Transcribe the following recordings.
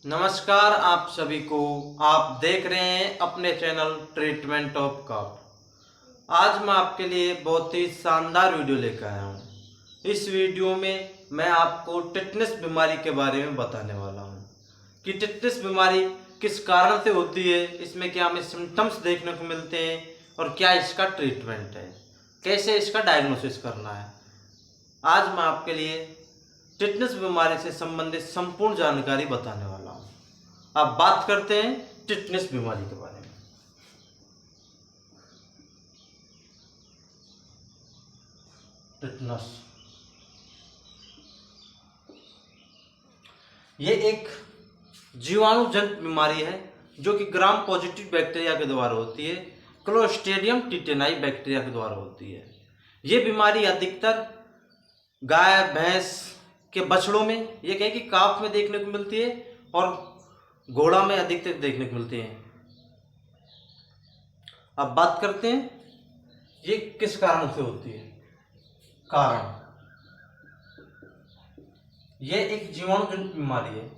नमस्कार आप सभी को। आप देख रहे हैं अपने चैनल ट्रीटमेंट ऑफ कफ। आज मैं आपके लिए बहुत ही शानदार वीडियो लेकर आया हूँ। इस वीडियो में मैं आपको टिटनेस बीमारी के बारे में बताने वाला हूँ कि टिटनेस बीमारी किस कारण से होती है, इसमें क्या हमें सिम्टम्स देखने को मिलते हैं और क्या इसका ट्रीटमेंट है, कैसे इसका डायग्नोसिस करना है। आज मैं आपके लिए टिटनेस बीमारी से संबंधित संपूर्ण जानकारी बताने वाला हूँ। अब बात करते हैं टिटनेस बीमारी के बारे में। टिटनेस ये एक जीवाणुजनित बीमारी है जो कि ग्राम पॉजिटिव बैक्टीरिया के द्वारा होती है। क्लोस्ट्रिडियम टिटेनाई बैक्टीरिया के द्वारा होती है। ये बीमारी अधिकतर गाय भैंस के बछड़ों में, ये कहें कि काफ में देखने को मिलती है और घोड़ा में अधिकतर देखने को मिलती है। अब बात करते हैं ये किस कारण से होती है। कारण, ये एक जीवाणुजनित बीमारी है।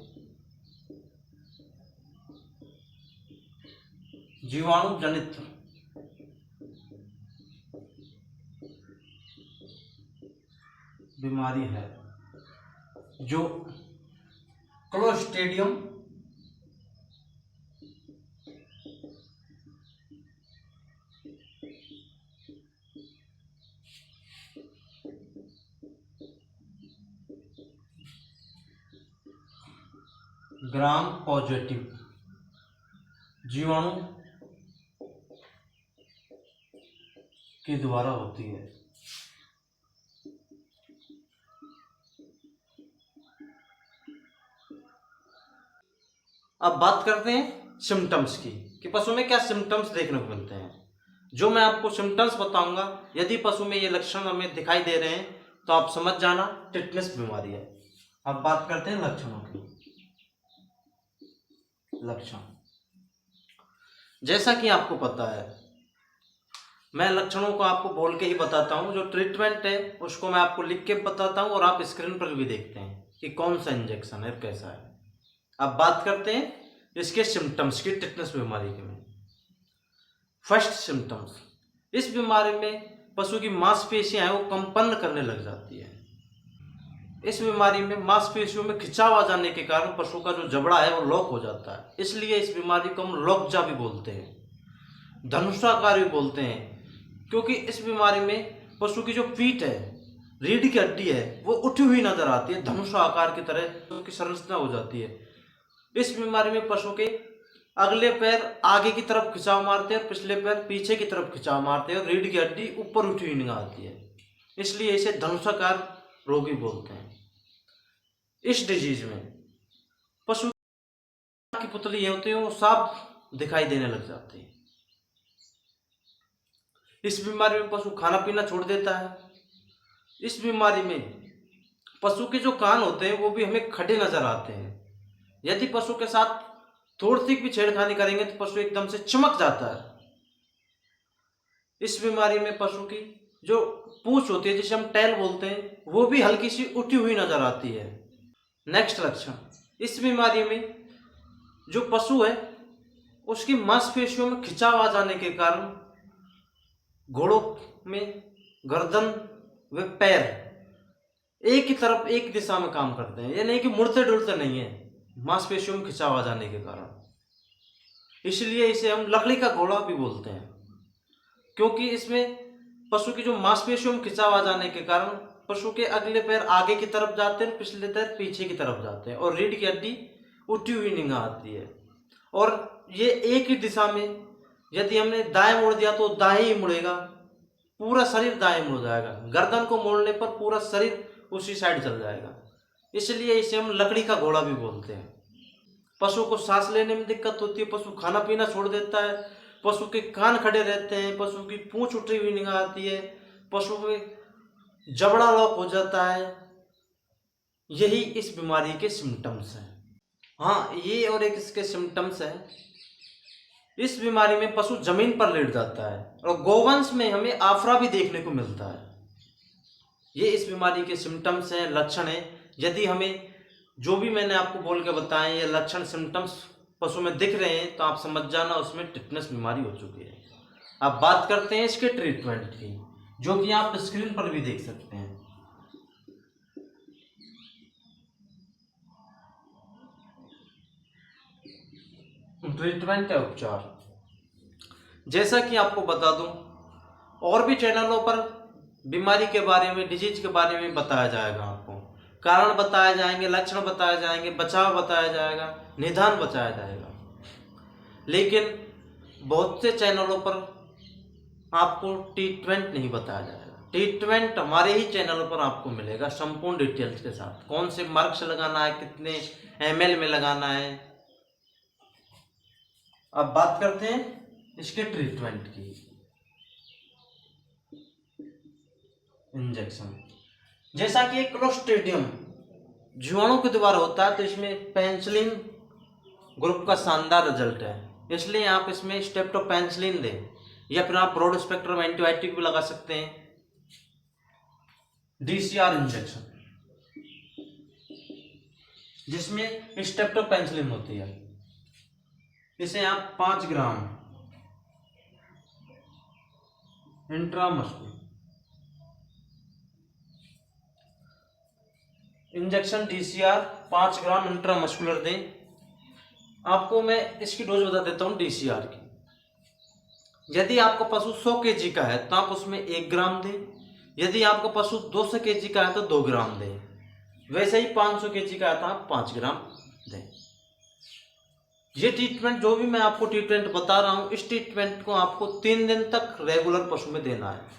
जीवाणुजनित बीमारी है जो क्लोस्ट्रिडियम ग्राम पॉजिटिव जीवाणु के द्वारा होती है। अब बात करते हैं सिम्टम्स की कि पशु में क्या सिम्टम्स देखने को मिलते हैं। जो मैं आपको सिम्टम्स बताऊंगा, यदि पशु में ये लक्षण हमें दिखाई दे रहे हैं तो आप समझ जाना टिटनेस बीमारी है। अब बात करते हैं लक्षणों की। लक्षण, जैसा कि आपको पता है, मैं लक्षणों को आपको बोल के ही बताता हूँ। जो ट्रीटमेंट है उसको मैं आपको लिख के बताता हूँ और आप स्क्रीन पर भी देखते हैं कि कौन सा इंजेक्शन है, कैसा है। अब बात करते हैं इसके सिम्टम्स की, टिटनेस बीमारी के में। फर्स्ट सिम्टम्स, इस बीमारी में पशु की मांसपेशियां हैं वो कंपन करने लग जाती है। इस बीमारी में मांसपेशियों में खिंचाव आ जाने के कारण पशु का जो जबड़ा है वो लॉक हो जाता है। इसलिए इस बीमारी को हम लॉकजा भी बोलते हैं, धनुषाकार भी बोलते हैं, क्योंकि इस बीमारी में पशु की जो पीठ है, रीढ़ की हड्डी है, वो उठी हुई नजर आती है, धनुषा आकार की तरह उसकी संरचना हो जाती है। इस बीमारी में पशु के अगले पैर आगे की तरफ खिंचाव मारते हैं और पिछले पैर पीछे की तरफ खिंचाव मारते हैं और रीढ़ की हड्डी ऊपर उठी हुई नजर आती है। इसलिए इसे धनुषाकार रोगी बोलते हैं। इस डिजीज में पशु की पुतली ये होती है वो साफ दिखाई देने लग जाती है। इस बीमारी में पशु खाना पीना छोड़ देता है। इस बीमारी में पशु के जो कान होते हैं वो भी हमें खड़े नजर आते हैं। यदि पशु के साथ थोड़ी सी भी छेड़खानी करेंगे तो पशु एकदम से चमक जाता है। इस बीमारी में पशु की जो पूंछ होती है, जिसे हम टेल बोलते हैं, वो भी हल्की सी उठी हुई नजर आती है। नेक्स्ट लक्षण, इस बीमारी में जो पशु है उसकी मांसपेशियों में खिंचाव आ जाने के कारण घोड़ों में गर्दन व पैर एक ही तरफ एक दिशा में काम करते हैं। ये नहीं कि मुड़ते डुलते नहीं है, मांसपेशियों में खिंचाव आ जाने के कारण। इसलिए इसे हम लकड़ी का घोड़ा भी बोलते हैं, क्योंकि इसमें पशु की जो मांसपेशियों में खिंचाव आ जाने के कारण पशु के अगले पैर आगे की तरफ जाते हैं, पिछले पैर पीछे की तरफ जाते हैं और रीढ़ की हड्डी उठी हुई निगाह आती है। और ये एक ही दिशा में, यदि हमने दाएं मोड़ दिया तो दाएं ही मुड़ेगा, पूरा शरीर दाएं मुड़ जाएगा। गर्दन को मोड़ने पर पूरा शरीर उसी साइड चल जाएगा। इसलिए इसे हम लकड़ी का घोड़ा भी बोलते हैं। पशु को सांस लेने में दिक्कत होती है, पशु खाना पीना छोड़ देता है, पशु के कान खड़े रहते हैं, पशु की पूंछ उठी हुई निगाह आती है, पशु में जबड़ा लॉक हो जाता है। यही इस बीमारी के सिम्टम्स हैं। हाँ, ये और एक इसके सिम्टम्स है, इस बीमारी में पशु जमीन पर लेट जाता है और गोवंश में हमें आफरा भी देखने को मिलता है। ये इस बीमारी के सिम्टम्स हैं, लक्षण हैं। यदि हमें जो भी मैंने आपको बोल के बताए ये लक्षण सिम्टम्स पशु में दिख रहे हैं तो आप समझ जाना उसमें टिटनस बीमारी हो चुकी है। अब बात करते हैं इसके ट्रीटमेंट की, जो कि आप स्क्रीन पर भी देख सकते हैं। ट्रीटमेंट या उपचार, जैसा कि आपको बता दूं और भी चैनलों पर बीमारी के बारे में, डिजीज के बारे में बताया जाएगा। आपको कारण बताए जाएंगे, लक्षण बताए जाएंगे, बचाव बताया जाएगा, निदान बताया जाएगा। लेकिन बहुत से चैनलों पर आपको ट्रीटमेंट नहीं बताया जाएगा। ट्रीटमेंट हमारे ही चैनलों पर आपको मिलेगा संपूर्ण डिटेल्स के साथ, कौन से मार्क्स लगाना है, कितने ml में लगाना है। अब बात करते हैं इसके ट्रीटमेंट की। इंजेक्शन, जैसा कि एक क्लोस्ट्रीडियम जीवाणु के द्वारा होता है तो इसमें पेनिसिलिन ग्रुप का शानदार रिजल्ट है, इसलिए आप इसमें स्टेप्टोपेनिसिलिन दें या फिर आप ब्रॉड स्पेक्ट्रम एंटीबायोटिक भी लगा सकते हैं। DCR इंजेक्शन, जिसमें स्टेप्टोपेनिसिलिन होती है, इसे आप 5 ग्राम इंट्रामस्कुलर इंजेक्शन DCR 5 ग्राम इंट्रामस्कुलर दें। आपको मैं इसकी डोज बता देता हूँ DCR की। यदि आपका पशु 100 kg का है तो आप उसमें 1 ग्राम दें। यदि आपका पशु 200 kg का है तो 2 ग्राम दें। वैसे ही 500 kg का है तो आप 5 ग्राम दें। ये ट्रीटमेंट, जो भी मैं आपको ट्रीटमेंट बता रहा हूँ, इस ट्रीटमेंट को आपको 3 दिन तक रेगुलर पशु में देना है।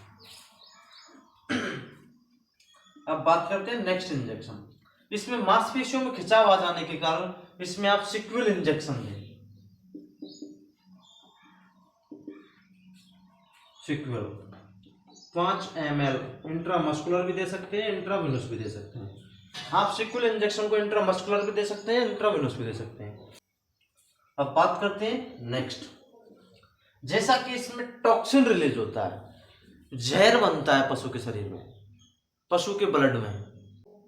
अब बात करते हैं नेक्स्ट इंजेक्शन। इसमें मांसपेशियों में खिंचाव आ जाने के कारण इसमें आप सिक्वल इंजेक्शन दें। सिक्वल 5 ml इंट्रामस्कुलर भी दे सकते हैं, इंट्रावेनस भी दे सकते हैं। आप सिक्वल इंजेक्शन को इंट्रामस्कुलर भी दे सकते हैं, इंट्रावेनस भी दे सकते हैं। अब बात करते हैं नेक्स्ट, जैसा कि इसमें टॉक्सिन रिलीज होता है, जहर बनता है पशु के शरीर में, पशु के ब्लड में,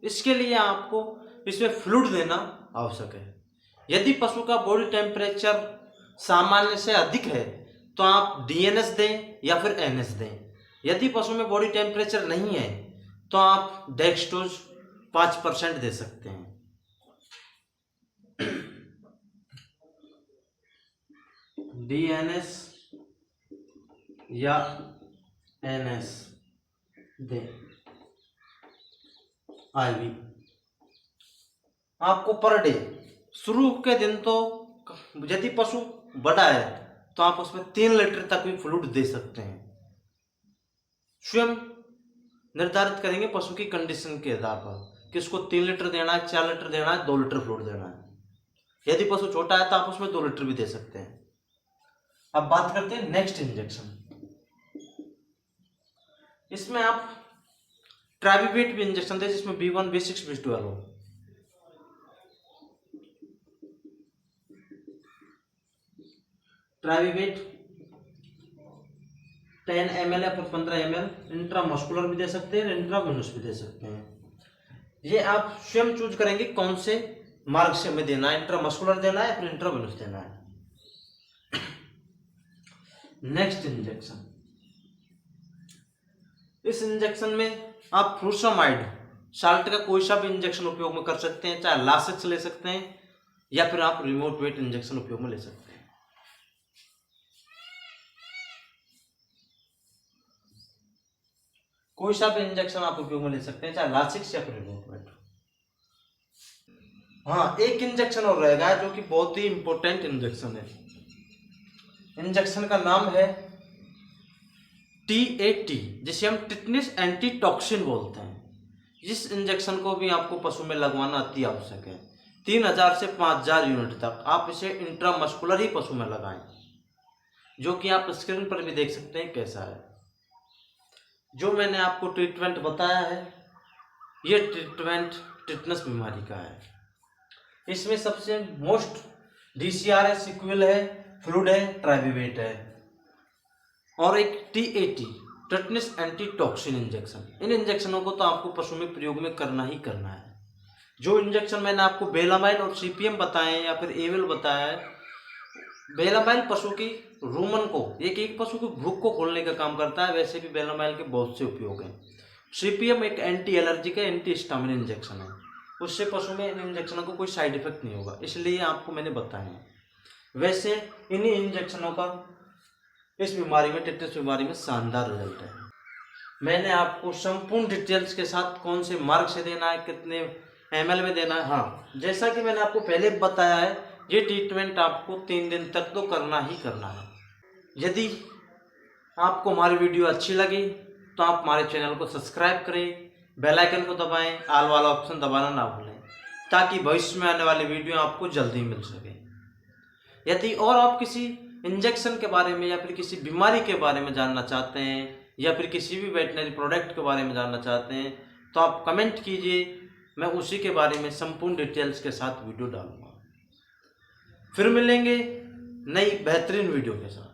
इसके लिए आपको इसमें फ्लूइड देना आवश्यक है। यदि पशु का बॉडी टेम्परेचर सामान्य से अधिक है तो आप DNS दें या फिर NS दें। यदि पशु में बॉडी टेम्परेचर नहीं है तो आप डेक्सट्रोज 5% दे सकते हैं। DNS या NS दें। IV आपको पर डे, शुरू के दिन तो यदि पशु बड़ा है तो आप उसमें 3 लीटर तक भी फ्लूइड दे सकते हैं। स्वयं निर्धारित करेंगे पशु की कंडीशन के आधार पर कि उसको 3 लीटर देना है, 4 लीटर देना है, 2 लीटर फ्लूइड देना है। यदि पशु छोटा है तो आप उसमें 2 लीटर भी दे सकते हैं। अब बात करते हैं नेक्स्ट इंजेक्शन। इसमें आप ट्राइविवेट भी इंजेक्शन दें, जिसमें B1 B6 B12 हो। ट्राइविवेट 10 ml या 15 ml इंट्रामस्कुलर भी दे सकते हैं, इंट्रावेनस भी दे सकते हैं। ये आप स्वयं चूज करेंगे कौन से मार्ग से हमें देना है, इंट्रामस्कुलर देना है या फिर इंट्रावेनस देना है। नेक्स्ट इंजेक्शन, इस इंजेक्शन में आप फ्रूसामाइड साल्ट का कोई सा भी इंजेक्शन उपयोग में कर सकते हैं, चाहे लासिक्स ले सकते हैं या फिर आप रिमोट वेट इंजेक्शन उपयोग में ले सकते हैं। कोई सा भी इंजेक्शन आप उपयोग में ले सकते हैं, चाहे लासिक्स या फिर रिमोट वेट। हाँ, एक इंजेक्शन और रहेगा जो कि बहुत ही इंपॉर्टेंट इंजेक्शन है। इंजेक्शन का नाम है TAT, जिसे हम टिटनेस एंटीटॉक्सिन बोलते हैं। इस इंजेक्शन को भी आपको पशु में लगवाना अति आवश्यक है। 3000 से 5000 यूनिट तक आप इसे इंट्रामस्कुलर ही पशु में लगाएं, जो कि आप स्क्रीन पर भी देख सकते हैं कैसा है। जो मैंने आपको ट्रीटमेंट बताया है, ये ट्रीटमेंट टिटनस बीमारी का है। इसमें सबसे मोस्ट DCR है, सिक्वल है, फ्लूइड है, ट्राइविवेट है और एक TAT टिटनेस एंटीटॉक्सिन इंजेक्शन। इन इंजेक्शनों को तो आपको पशु में प्रयोग में करना ही करना है। जो इंजेक्शन मैंने आपको बेलामाइन और सीपीएम बताए या फिर एविल बताया है, बेलामाइन पशु की रूमन को, एक पशु की भूख को खोलने का काम करता है। वैसे भी बेलामाइन के बहुत से उपयोग हैं। सीपीएम एक एंटी एलर्जी का एंटी हिस्टामिन इंजेक्शन है, उससे पशु में इन इंजेक्शनों को कोई साइड इफेक्ट नहीं होगा, इसलिए आपको मैंने बताया है। वैसे इन्हीं इंजेक्शनों का इस बीमारी में, टिटनेस बीमारी में शानदार रिजल्ट है। मैंने आपको संपूर्ण डिटेल्स के साथ कौन से मार्ग से देना है, कितने ml में देना है, हाँ जैसा कि मैंने आपको पहले बताया है, ये ट्रीटमेंट आपको 3 दिन तक तो करना ही करना है। यदि आपको हमारी वीडियो अच्छी लगी तो आप हमारे चैनल को सब्सक्राइब करें, बेल आइकन को दबाएं, ऑल वाला ऑप्शन दबाना ना भूलें, ताकि भविष्य में आने वाली वीडियो आपको जल्दी मिल सके। यदि और आप किसी इंजेक्शन के बारे में या फिर किसी बीमारी के बारे में जानना चाहते हैं या फिर किसी भी वेटनरी प्रोडक्ट के बारे में जानना चाहते हैं तो आप कमेंट कीजिए, मैं उसी के बारे में संपूर्ण डिटेल्स के साथ वीडियो डालूंगा। फिर मिलेंगे नई बेहतरीन वीडियो के साथ।